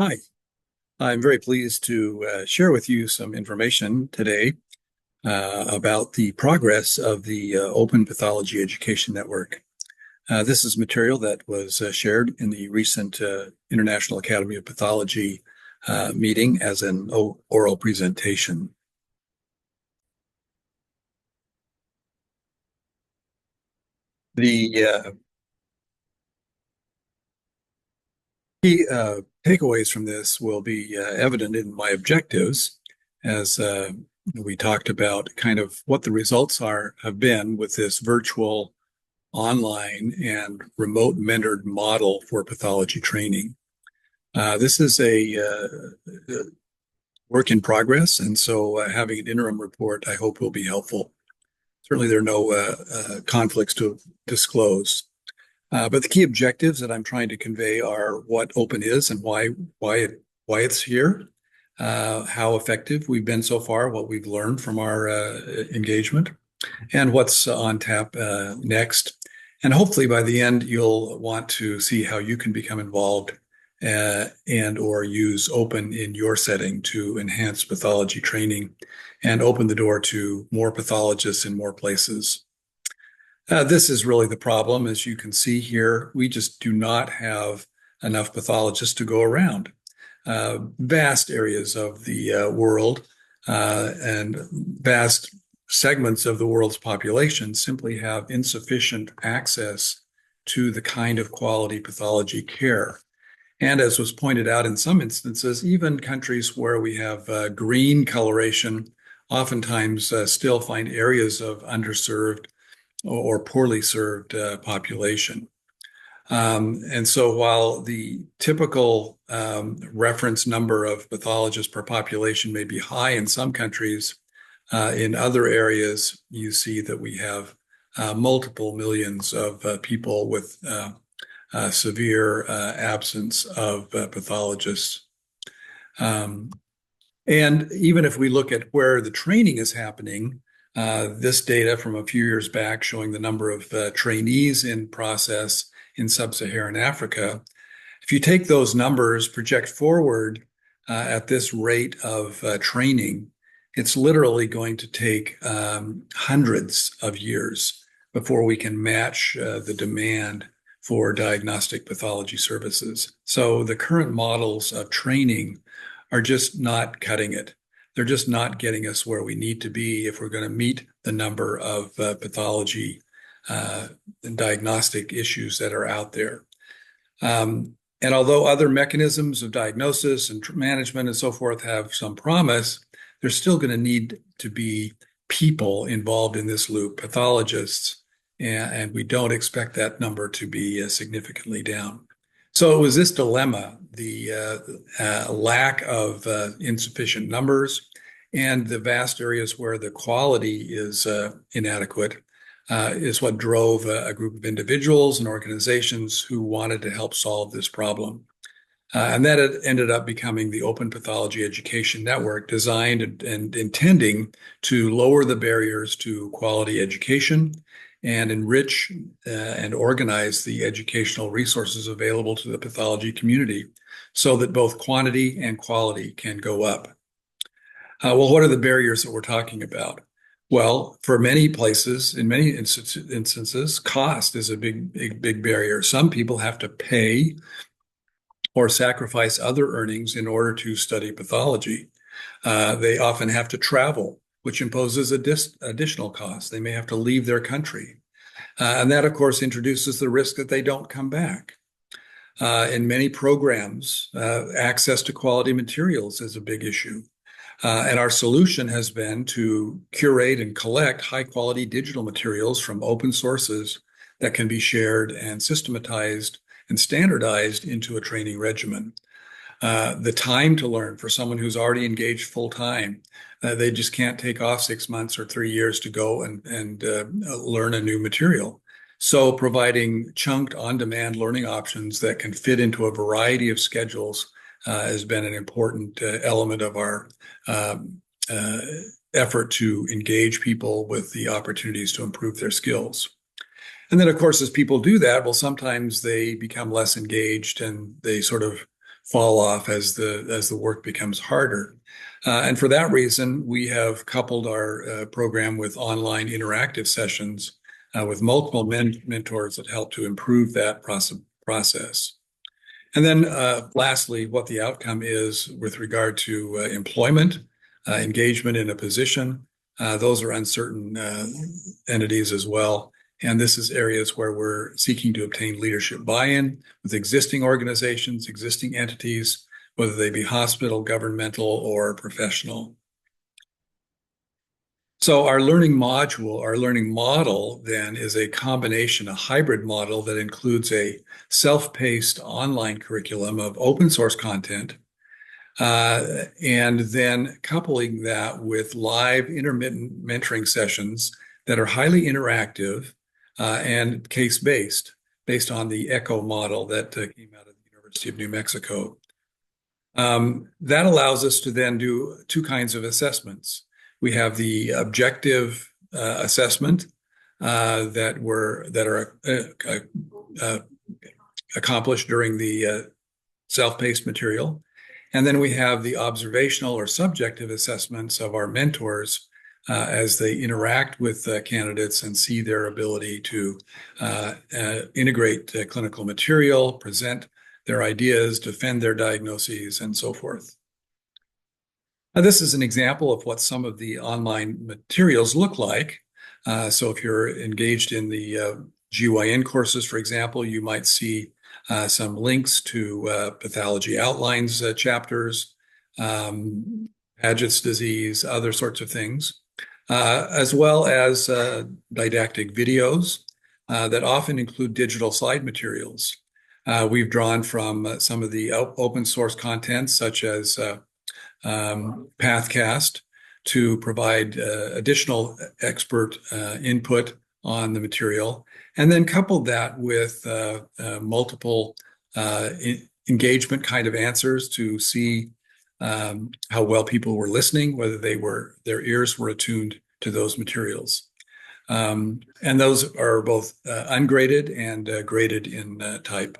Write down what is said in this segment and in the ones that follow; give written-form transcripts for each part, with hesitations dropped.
Hi, I'm very pleased to share with you some information today about the progress of the Open Pathology Education Network. This is material that was shared in the recent International Academy of Pathology meeting as an oral presentation. The key takeaways from this will be evident in my objectives as we talked about kind of what the results have been with this virtual online and remote mentored model for pathology training. This is a work in progress, and so having an interim report, I hope, will be helpful. Certainly, there are no conflicts to disclose. But the key objectives that I'm trying to convey are what open is and why it's here, how effective we've been so far, what we've learned from our engagement, and what's on tap next. And hopefully by the end, you'll want to see how you can become involved and or use open in your setting to enhance pathology training and open the door to more pathologists in more places. This is really the problem. As you can see here, we just do not have enough pathologists to go around. Vast areas of the world and vast segments of the world's population simply have insufficient access to the kind of quality pathology care. And as was pointed out in some instances, even countries where we have green coloration oftentimes still find areas of underserved or poorly served population. And so while the typical reference number of pathologists per population may be high in some countries, in other areas, you see that we have multiple millions of people with severe absence of pathologists. Um, and even if we look at where the training is happening, this data from a few years back showing the number of trainees in process in sub-Saharan Africa, if you take those numbers, project forward at this rate of training, it's literally going to take hundreds of years before we can match the demand for diagnostic pathology services. So the current models of training are just not cutting it. They're just not getting us where we need to be if we're going to meet the number of pathology and diagnostic issues that are out there. And although other mechanisms of diagnosis and management and so forth have some promise, there's still going to need to be people involved in this loop, pathologists, and we don't expect that number to be significantly down. So it was this dilemma, the lack of insufficient numbers and the vast areas where the quality is inadequate, is what drove a group of individuals and organizations who wanted to help solve this problem. And that ended up becoming the Open Pathology Education Network, designed and intending to lower the barriers to quality education and enrich and organize the educational resources available to the pathology community so that both quantity and quality can go up. Well, what are the barriers that we're talking about? Well, for many places, in many instances, cost is a big barrier. Some people have to pay or sacrifice other earnings in order to study pathology. They often have to travel, which imposes additional costs. They may have to leave their country. And that, of course, introduces the risk that they don't come back. In many programs, access to quality materials is a big issue. And our solution has been to curate and collect high quality digital materials from open sources that can be shared and systematized and standardized into a training regimen. The time to learn for someone who's already engaged full time, they just can't take off 6 months or 3 years to go and learn a new material. So providing chunked on-demand learning options that can fit into a variety of schedules has been an important element of our effort to engage people with the opportunities to improve their skills. And then, of course, as people do that, well, sometimes they become less engaged and they sort of fall off as the work becomes harder. And for that reason, we have coupled our program with online interactive sessions with multiple mentors that help to improve that process. And then lastly, what the outcome is with regard to employment, engagement in a position. Those are uncertain entities as well. And this is areas where we're seeking to obtain leadership buy-in with existing organizations, existing entities, whether they be hospital, governmental, or professional. So our learning module, our learning model then is a combination, a hybrid model that includes a self-paced online curriculum of open source content, and then coupling that with live intermittent mentoring sessions that are highly interactive and case-based, based on the ECHO model that came out of the University of New Mexico. That allows us to then do two kinds of assessments. We have the objective assessment that are accomplished during the self-paced material. And then we have the observational or subjective assessments of our mentors as they interact with candidates and see their ability to integrate clinical material, present their ideas, defend their diagnoses, and so forth. Now, this is an example of what some of the online materials look like. So if you're engaged in the GYN courses, for example, you might see some links to pathology outlines chapters, Paget's disease, other sorts of things, as well as didactic videos that often include digital slide materials. We've drawn from some of the open source content, such as Pathcast, to provide additional expert input on the material, and then coupled that with multiple engagement kind of answers to see how well people were listening, whether their ears were attuned to those materials. And those are both ungraded and graded in type.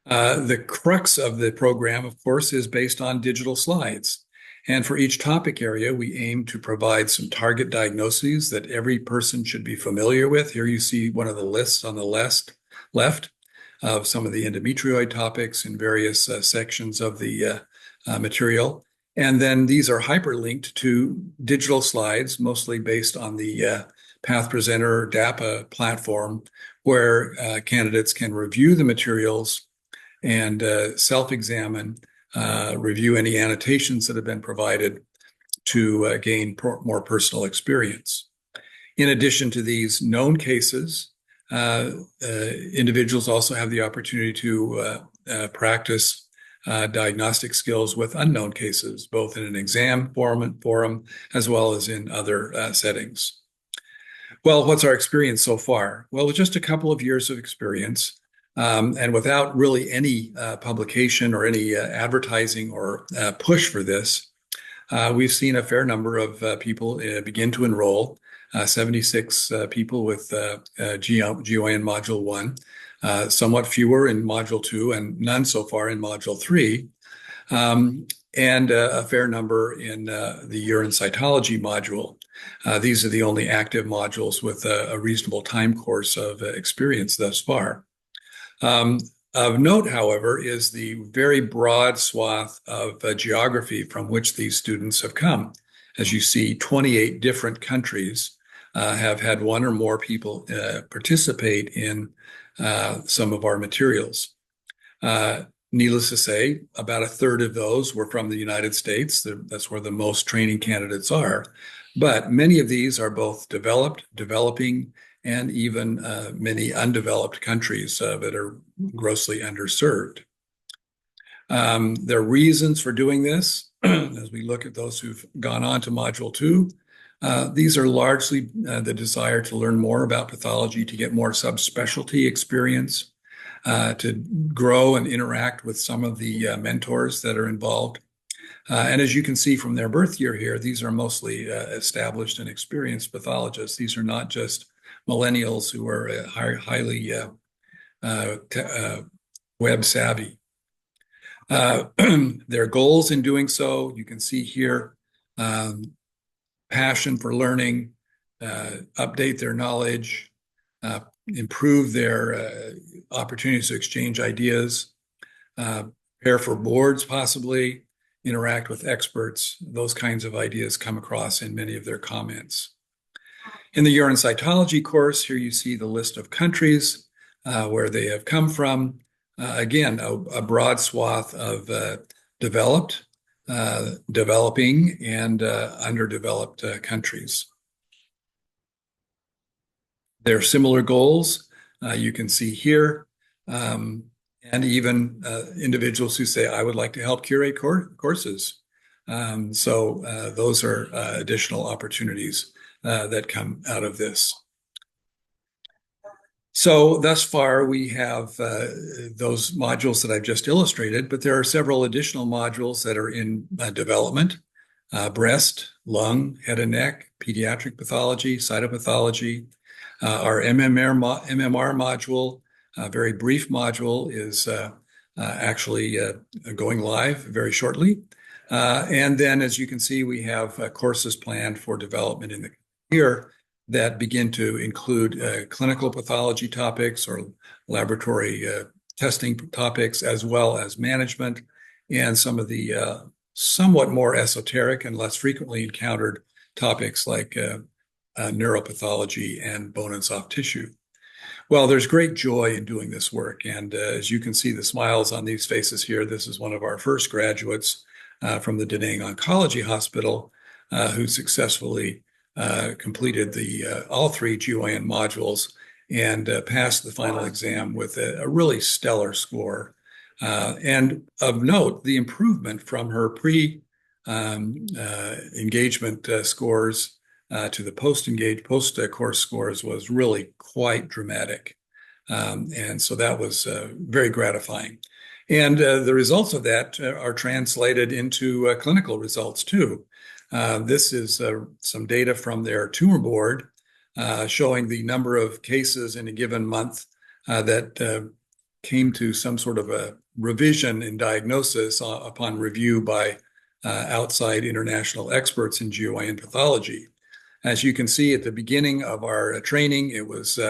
The crux of the program, of course, is based on digital slides. And for each topic area, we aim to provide some target diagnoses that every person should be familiar with. Here you see one of the lists on the left of some of the endometrioid topics in various sections of the material. And then these are hyperlinked to digital slides, mostly based on the Path Presenter DAPA platform, where candidates can review the materials and self-examine, review any annotations that have been provided to gain more personal experience. In addition to these known cases, individuals also have the opportunity to practice diagnostic skills with unknown cases, both in an exam forum as well as in other settings. Well, what's our experience so far? Well, with just a couple of years of experience, and without really any publication or any advertising or push for this, we've seen a fair number of people begin to enroll, 76 people with GYN Module 1, somewhat fewer in Module 2, and none so far in Module 3, and a fair number in the urine cytology module. These are the only active modules with a reasonable time course of experience thus far. Of note, however, is the very broad swath of geography from which these students have come. As you see, 28 different countries have had one or more people participate in some of our materials. Needless to say, about a third of those were from the United States. That's where the most training candidates are. But many of these are both developed, developing, and even many undeveloped countries that are grossly underserved. There are reasons for doing this. As we look at those who've gone on to Module 2, these are largely the desire to learn more about pathology, to get more subspecialty experience, to grow and interact with some of the mentors that are involved. And as you can see from their birth year here, these are mostly established and experienced pathologists. These are not just millennials who are highly web savvy. Uh, their goals in doing so, you can see here, um, passion for learning, update their knowledge, uh, improve their opportunities to exchange ideas, prepare for boards possibly, interact with experts. Those kinds of ideas come across in many of their comments. In the urine cytology course, here you see the list of countries where they have come from. Again, a broad swath of developed, developing, and underdeveloped countries. There are similar goals you can see here, and even individuals who say, I would like to help curate courses. So those are additional opportunities that come out of this. So thus far, we have those modules that I've just illustrated, but there are several additional modules that are in development. Breast, lung, head and neck, pediatric pathology, cytopathology. Our MMR module, a very brief module, is actually going live very shortly. And then, as you can see, we have courses planned for development in the year that begin to include clinical pathology topics or laboratory testing topics, as well as management and some of the somewhat more esoteric and less frequently encountered topics like neuropathology and bone and soft tissue. Well, there's great joy in doing this work. And as you can see the smiles on these faces here, this is one of our first graduates from the Da Nang Oncology Hospital who successfully completed all three GYN modules and passed the final exam with a really stellar score. And of note, the improvement from her pre-engagement scores to the post-course scores was really quite dramatic. And so that was very gratifying. And the results of that are translated into clinical results too. This is some data from their tumor board showing the number of cases in a given month that came to some sort of a revision in diagnosis upon review by outside international experts in GYN pathology. As you can see at the beginning of our training, it was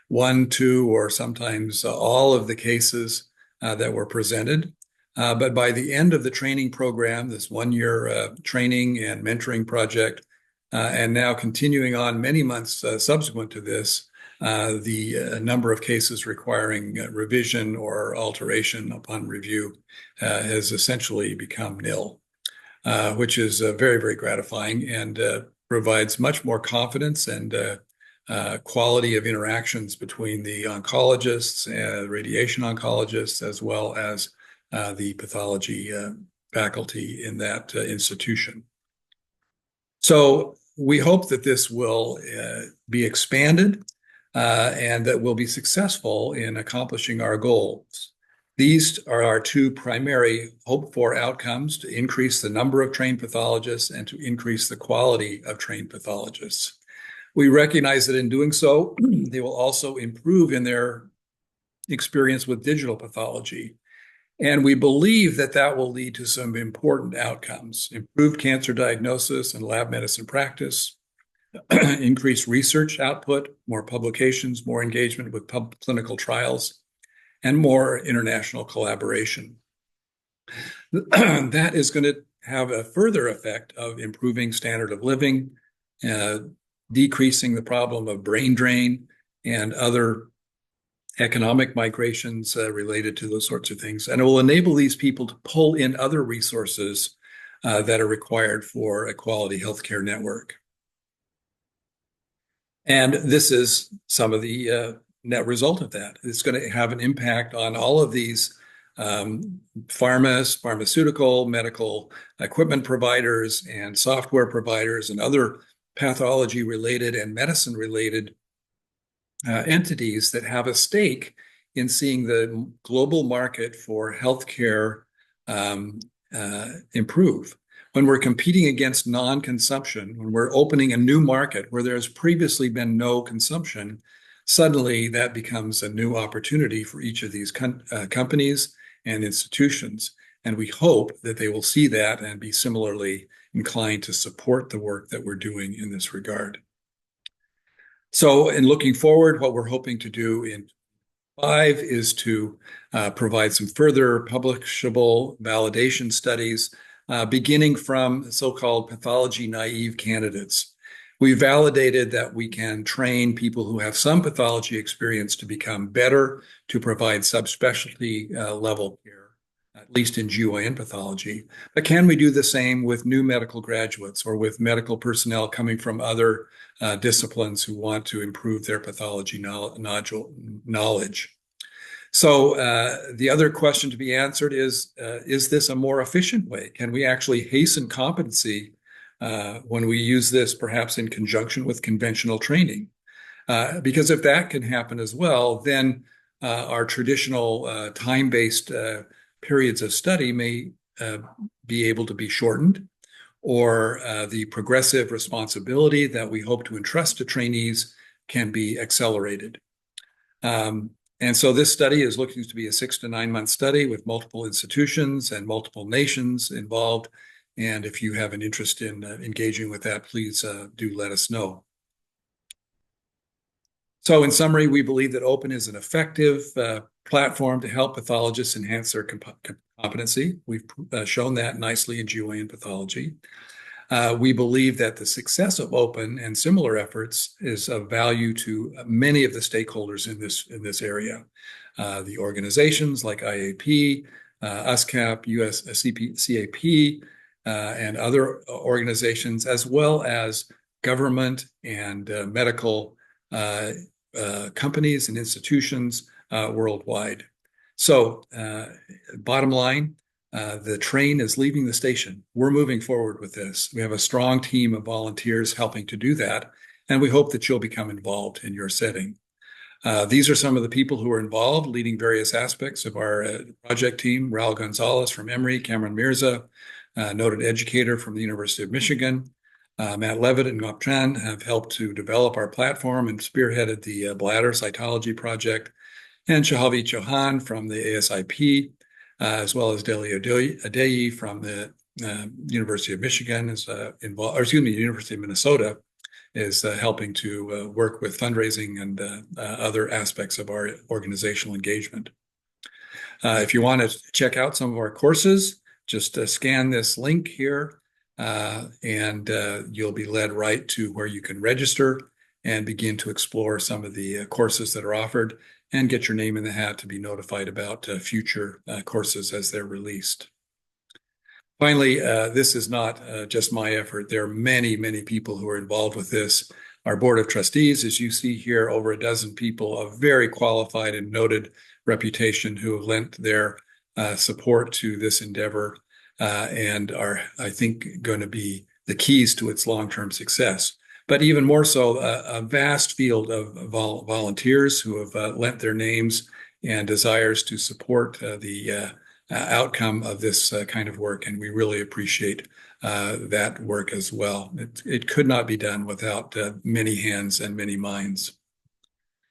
one, two, or sometimes all of the cases that were presented. But by the end of the training program, this 1 year training and mentoring project, and now continuing on many months subsequent to this, the number of cases requiring revision or alteration upon review has essentially become nil, which is very, very gratifying and provides much more confidence and quality of interactions between the oncologists, radiation oncologists, as well as the pathology faculty in that institution. So we hope that this will be expanded and that we'll be successful in accomplishing our goals. These are our two primary hoped-for outcomes: to increase the number of trained pathologists and to increase the quality of trained pathologists. We recognize that in doing so, they will also improve in their experience with digital pathology. And we believe that that will lead to some important outcomes: improved cancer diagnosis and lab medicine practice, increased research output, more publications, more engagement with clinical trials, and more international collaboration. That is going to have a further effect of improving standard of living, decreasing the problem of brain drain and other economic migrations related to those sorts of things. And it will enable these people to pull in other resources that are required for a quality healthcare network. And this is some of the net result of that. It's going to have an impact on all of these pharmaceutical, medical equipment providers, and software providers, and other pathology-related and medicine-related entities that have a stake in seeing the global market for healthcare improve. When we're competing against non-consumption, when we're opening a new market where there's previously been no consumption, suddenly that becomes a new opportunity for each of these companies and institutions. And we hope that they will see that and be similarly inclined to support the work that we're doing in this regard. So in looking forward, what we're hoping to do in five is to provide some further publishable validation studies, beginning from so-called pathology-naive candidates. We validated that we can train people who have some pathology experience to become better to provide subspecialty level care, at least in GYN pathology. But can we do the same with new medical graduates or with medical personnel coming from other disciplines who want to improve their pathology knowledge? So the other question to be answered is this a more efficient way? Can we actually hasten competency when we use this perhaps in conjunction with conventional training? Because if that can happen as well, then our traditional time-based periods of study may be able to be shortened, or the progressive responsibility that we hope to entrust to trainees can be accelerated. And so this study is looking to be a 6 to 9 month study with multiple institutions and multiple nations involved. And if you have an interest in engaging with that, please do let us know. So in summary, we believe that open is an effective platform to help pathologists enhance their competency. We've shown that nicely in GYN pathology. We believe that the success of open and similar efforts is of value to many of the stakeholders in this area. The organizations like IAP, USCAP, CAP, and other organizations, as well as government and medical companies and institutions worldwide. So bottom line, the train is leaving the station. We're moving forward with this. We have a strong team of volunteers helping to do that, and we hope that you'll become involved in your setting. These are some of the people who are involved, leading various aspects of our project team. Raul Gonzalez from Emory, Cameron Mirza, noted educator from the University of Michigan. Matt Levitt and Ngop Tran have helped to develop our platform and spearheaded the bladder cytology project. And Shahavi Chauhan from the ASIP, as well as Deli Adeyi from the University of Michigan is involved, or excuse me, University of Minnesota is helping to work with fundraising and other aspects of our organizational engagement. If you want to check out some of our courses, just scan this link here and you'll be led right to where you can register and begin to explore some of the courses that are offered and get your name in the hat to be notified about future courses as they're released. Finally, this is not just my effort. There are many, many people who are involved with this. Our board of trustees, as you see here, over a dozen people of very qualified and noted reputation who have lent their support to this endeavor and are, I think, going to be the keys to its long-term success. But even more so, a vast field of volunteers who have lent their names and desires to support the outcome of this kind of work. And we really appreciate that work as well. It could not be done without many hands and many minds.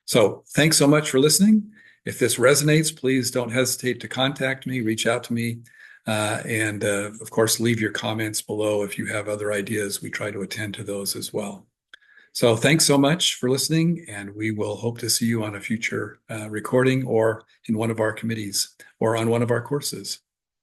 So thanks so much for listening. If this resonates, please don't hesitate to contact me, reach out to me. And of course, leave your comments below if you have other ideas. We try to attend to those as well. So thanks so much for listening, and we will hope to see you on a future recording or in one of our committees or on one of our courses.